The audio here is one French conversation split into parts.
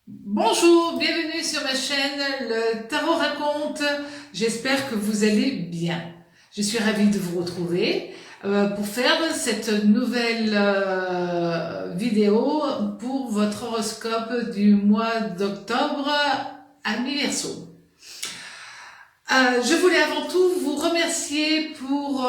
Bonjour, bienvenue sur ma chaîne Le Tarot Raconte. J'espère que vous allez bien. Je suis ravie de vous retrouver pour faire cette nouvelle vidéo pour votre horoscope du mois d'octobre à mi-Verseau. Je voulais avant tout vous remercier pour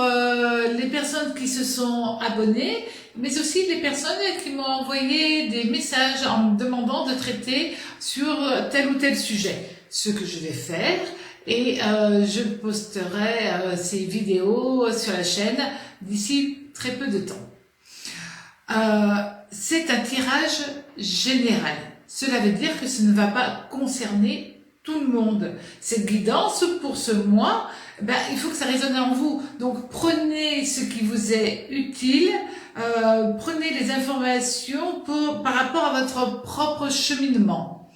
les personnes qui se sont abonnées, mais aussi les personnes qui m'ont envoyé des messages en me demandant de traiter sur tel ou tel sujet. Ce que je vais faire, et je posterai ces vidéos sur la chaîne d'ici très peu de temps. C'est un tirage général. Cela veut dire que ça ne va pas concerner tout le monde. Cette guidance pour ce mois, il faut que ça résonne en vous. Donc prenez ce qui vous est utile, prenez les informations par rapport à votre propre cheminement.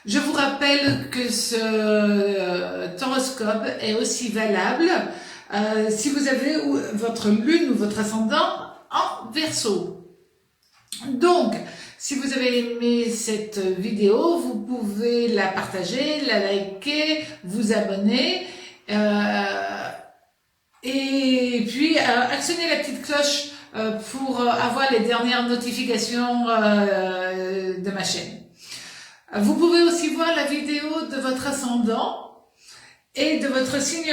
Je vous rappelle que ce horoscope est aussi valable si vous avez votre lune ou votre ascendant en Verseau. Donc, si vous avez aimé cette vidéo, vous pouvez la partager, la liker, vous abonner et puis actionner la petite cloche pour avoir les dernières notifications de ma chaîne. Vous pouvez aussi voir la vidéo de votre ascendant et de votre signe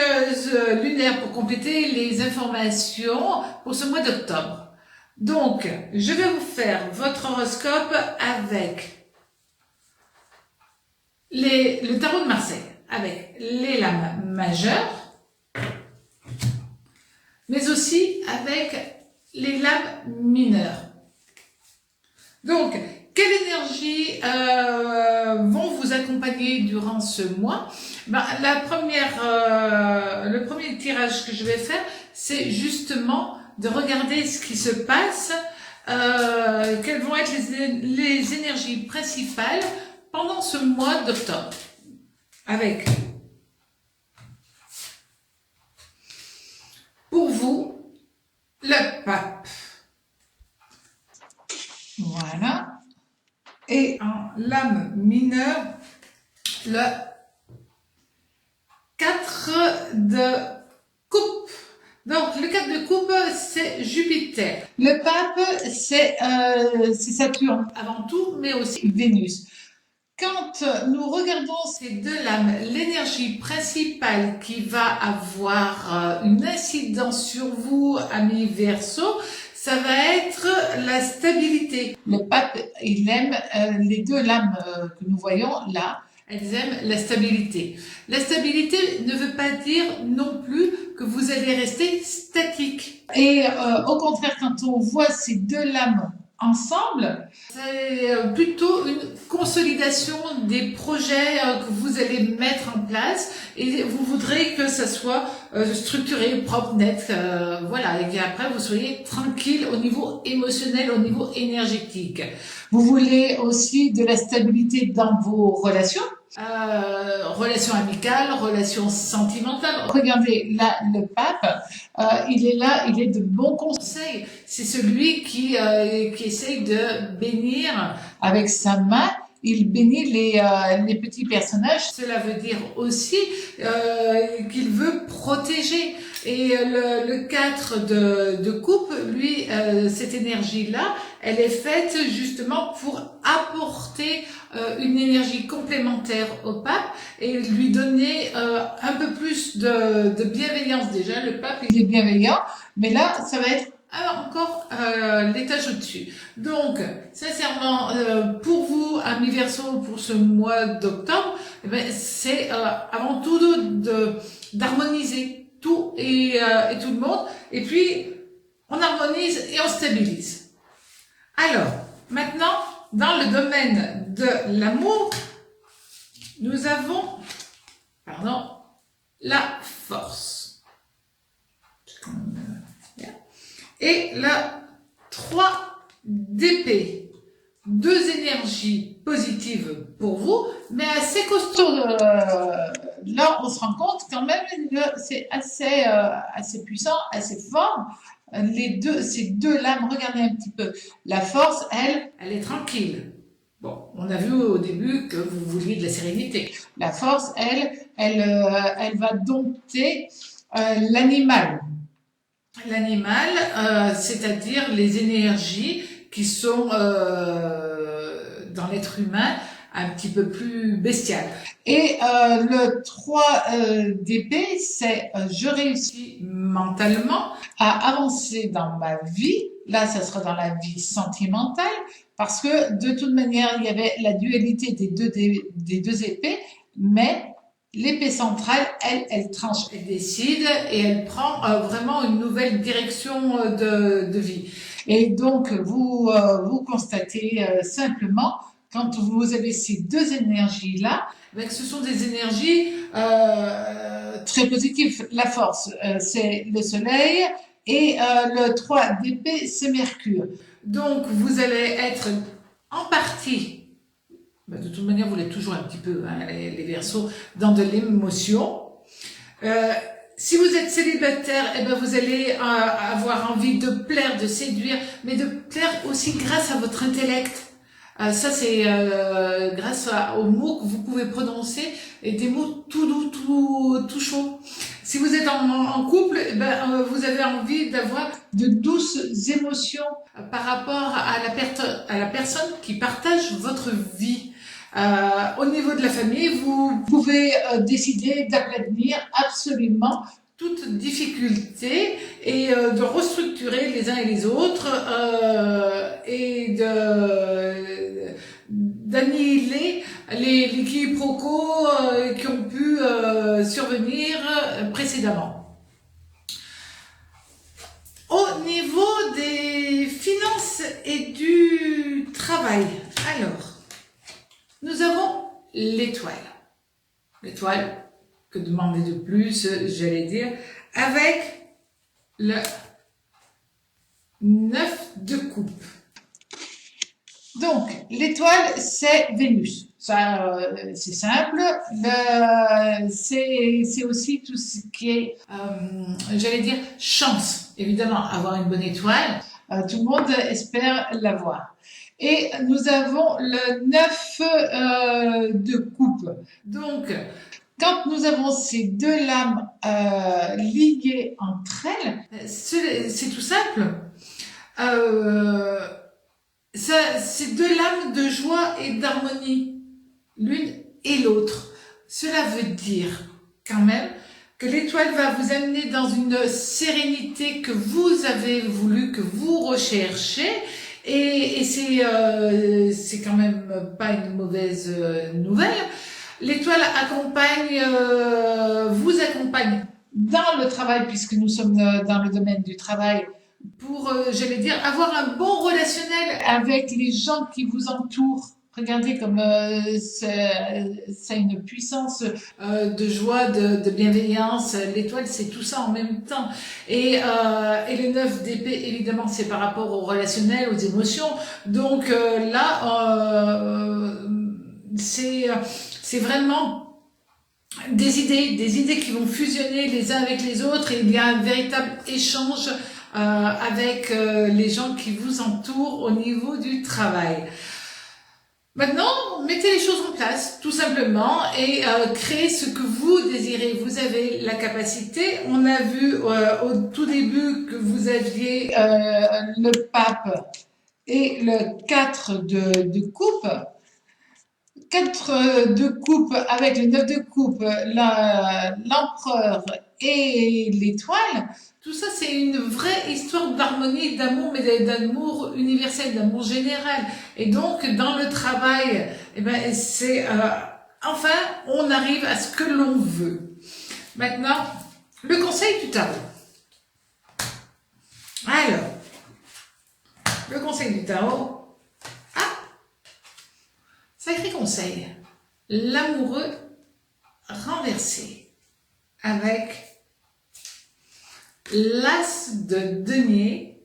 lunaire pour compléter les informations pour ce mois d'octobre. Donc, je vais vous faire votre horoscope avec le tarot de Marseille, avec les lames majeures, mais aussi avec les lames mineures. Donc, quelles énergies vont vous accompagner durant ce mois? Le premier tirage que je vais faire, c'est justement de regarder ce qui se passe, quelles vont être les énergies principales pendant ce mois d'octobre. Avec, pour vous, le pape. Voilà. Et en lame mineure, le 4 de coupe. Donc, le 4 de coupe, c'est Jupiter. Le pape, c'est Saturne avant tout, mais aussi Vénus. Quand nous regardons ces deux lames, l'énergie principale qui va avoir une incidence sur vous, amis Verseau, ça va être la stabilité. Le pape, il aime les deux lames que nous voyons là. Elles aiment la stabilité. La stabilité ne veut pas dire non plus que vous allez rester statique. Et au contraire, quand on voit ces deux lames ensemble, c'est plutôt une consolidation des projets que vous allez mettre en place et vous voudrez que ça soit structuré, propre, net, voilà, et qu'après vous soyez tranquille au niveau émotionnel, au niveau énergétique. Vous voulez aussi de la stabilité dans vos relations, relations amicales, relations sentimentales. Regardez, là, le pape, il est là, il est de bons conseils. C'est celui qui essaye de bénir avec sa main. Il bénit les petits personnages. Cela veut dire aussi qu'il veut protéger. Et le 4 de coupe, lui, cette énergie-là, elle est faite justement pour apporter une énergie complémentaire au pape et lui donner un peu plus de bienveillance. Déjà, le pape, il est bienveillant, mais là, ça va être encore l'étage au-dessus. Donc, sincèrement, pour vous, amis Verseau, pour ce mois d'octobre, c'est avant tout d'harmoniser tout et tout le monde. Et puis, on harmonise et on stabilise. Alors, maintenant, dans le domaine de l'amour, nous avons, la force. Et la 3 d'épée. Deux énergies positives pour vous, mais assez costaud. Là, on se rend compte quand même que c'est assez puissant, assez fort. Ces deux lames, regardez un petit peu. La force, elle est tranquille. Bon, on a vu au début que vous vouliez de la sérénité. La force, elle va dompter l'animal. L'animal, c'est-à-dire les énergies qui sont dans l'être humain un petit peu plus bestiales. Et le 3 d'épée, c'est je réussis mentalement à avancer dans ma vie. Là, ça sera dans la vie sentimentale, parce que de toute manière, il y avait la dualité des deux épées, mais l'épée centrale, elle tranche, elle décide et elle prend vraiment une nouvelle direction de vie. Et donc, vous constatez simplement, quand vous avez ces deux énergies-là, que ce sont des énergies très positives. La force, c'est le soleil, et le 3 d'épée, c'est Mercure. Donc, vous allez être en partie, de toute manière, vous l'êtes toujours un petit peu, hein, les Verseaux, dans de l'émotion. Si vous êtes célibataire, eh ben vous allez avoir envie de plaire, de séduire, mais de plaire aussi grâce à votre intellect. Ça, c'est grâce aux mots que vous pouvez prononcer, et des mots tout doux, tout chauds. Si vous êtes en couple, eh ben, vous avez envie d'avoir de douces émotions par rapport à la personne qui partage votre vie. Au niveau de la famille, vous pouvez décider d'aplanir absolument toute difficulté et de restructurer les uns et les autres et d'annihiler les quiproquos qui ont pu survenir précédemment. Au niveau des finances et du travail, alors, nous avons l'étoile. L'étoile, que demander de plus, j'allais dire, avec le 9 de coupe. Donc, l'étoile, c'est Vénus. Ça, c'est simple. C'est aussi tout ce qui est, j'allais dire, chance. Évidemment, avoir une bonne étoile, tout le monde espère l'avoir. Et nous avons le 9 de coupe. Donc, quand nous avons ces deux lames liées entre elles, c'est tout simple. C'est deux lames de joie et d'harmonie, l'une et l'autre. Cela veut dire quand même que l'étoile va vous amener dans une sérénité que vous avez voulu, que vous recherchez, et c'est quand même pas une mauvaise nouvelle. L'étoile vous accompagne dans le travail, puisque nous sommes dans le domaine du travail, pour, j'allais dire, avoir un bon relationnel avec les gens qui vous entourent. Regardez comme c'est une puissance de joie, de bienveillance. L'étoile, c'est tout ça en même temps. Et le 9 d'épée, évidemment, c'est par rapport au relationnel, aux émotions. Donc là, c'est vraiment des idées qui vont fusionner les uns avec les autres, et il y a un véritable échange avec les gens qui vous entourent au niveau du travail. Maintenant, mettez les choses en place, tout simplement, et créez ce que vous désirez. Vous avez la capacité. On a vu au tout début que vous aviez le pape et le 4 de coupe. 4 de coupe avec le 9 de coupe, l'empereur et l'étoile. Tout ça, c'est une vraie histoire d'harmonie, d'amour, mais d'amour universel, d'amour général. Et donc, dans le travail, eh ben, c'est enfin, on arrive à ce que l'on veut. Maintenant, le conseil du tarot. Alors, le conseil du tarot. Sacré conseil, l'amoureux renversé avec l'as de denier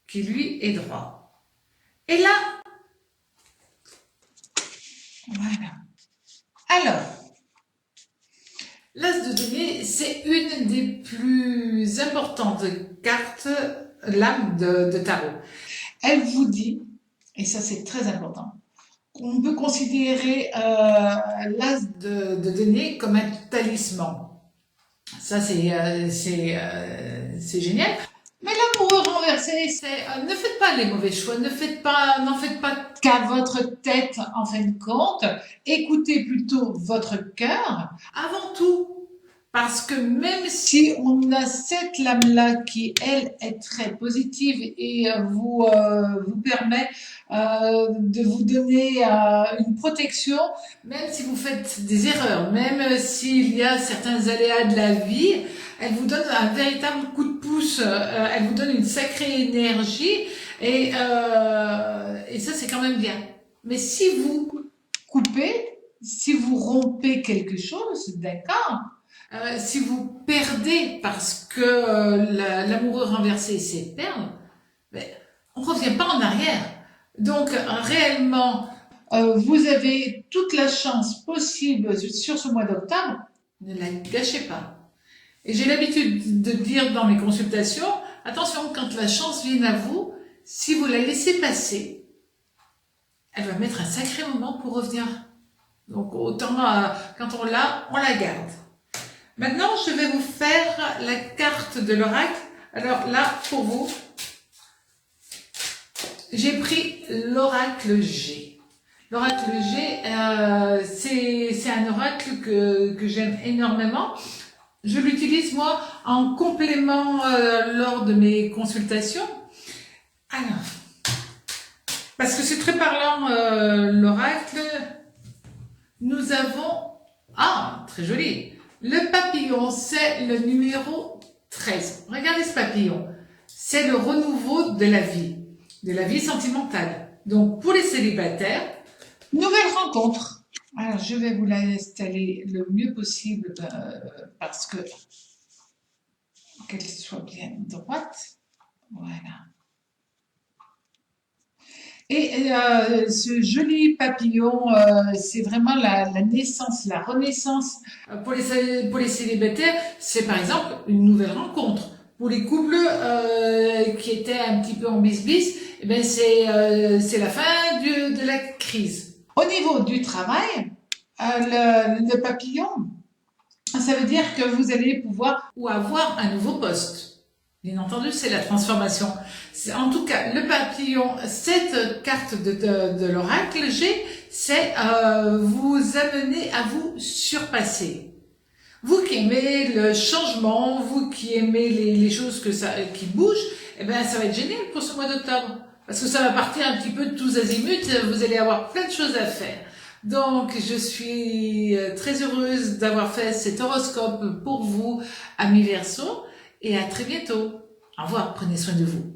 qui lui est droit. Et là, voilà. Alors, l'as de denier, c'est une des plus importantes cartes, l'âme de tarot. Elle vous dit, et ça c'est très important, on peut considérer l'as de denier comme un talisman. Ça, c'est génial. Mais l'amoureux renversé, c'est ne faites pas les mauvais choix, n'en faites pas qu'à votre tête en fin de compte. Écoutez plutôt votre cœur avant tout. Parce que même si on a cette lame-là qui, elle, est très positive et vous permet de vous donner une protection, même si vous faites des erreurs, même s'il y a certains aléas de la vie, elle vous donne un véritable coup de pouce, elle vous donne une sacrée énergie et ça c'est quand même bien. Mais si vous coupez, si vous rompez quelque chose, d'accord, si vous perdez parce que l'amoureux renversé c'est perdre, ben, on revient pas en arrière. Donc réellement, vous avez toute la chance possible sur ce mois d'octobre, ne la gâchez pas. Et j'ai l'habitude de dire dans mes consultations, attention, quand la chance vient à vous, si vous la laissez passer, elle va mettre un sacré moment pour revenir. Donc autant, quand on l'a, on la garde. Maintenant, je vais vous faire la carte de l'oracle. Alors là, pour vous, j'ai pris l'oracle G. L'oracle G, c'est un oracle que j'aime énormément. Je l'utilise moi en complément lors de mes consultations. Alors, parce que c'est très parlant l'oracle, nous avons, très joli, le papillon, c'est le numéro 13. Regardez ce papillon, c'est le renouveau de la vie sentimentale. Donc pour les célibataires, nouvelle rencontre. Alors je vais vous l'installer le mieux possible parce que qu'elle soit bien droite. Voilà. Et ce joli papillon, c'est vraiment la naissance, la renaissance. Pour les célibataires, c'est par exemple une nouvelle rencontre. Pour les couples qui étaient un petit peu en bis-bis, eh ben c'est la fin de la crise. Au niveau du travail, le papillon, ça veut dire que vous allez pouvoir ou avoir un nouveau poste. Bien entendu, c'est la transformation. En tout cas, le papillon, cette carte de l'oracle G, c'est vous amener à vous surpasser. Vous qui aimez le changement, vous qui aimez les choses qui bougent, eh ben ça va être génial pour ce mois d'octobre. Parce que ça va partir un petit peu de tous azimuts, vous allez avoir plein de choses à faire. Donc, je suis très heureuse d'avoir fait cet horoscope pour vous, amis Verseaux, et à très bientôt. Au revoir, prenez soin de vous.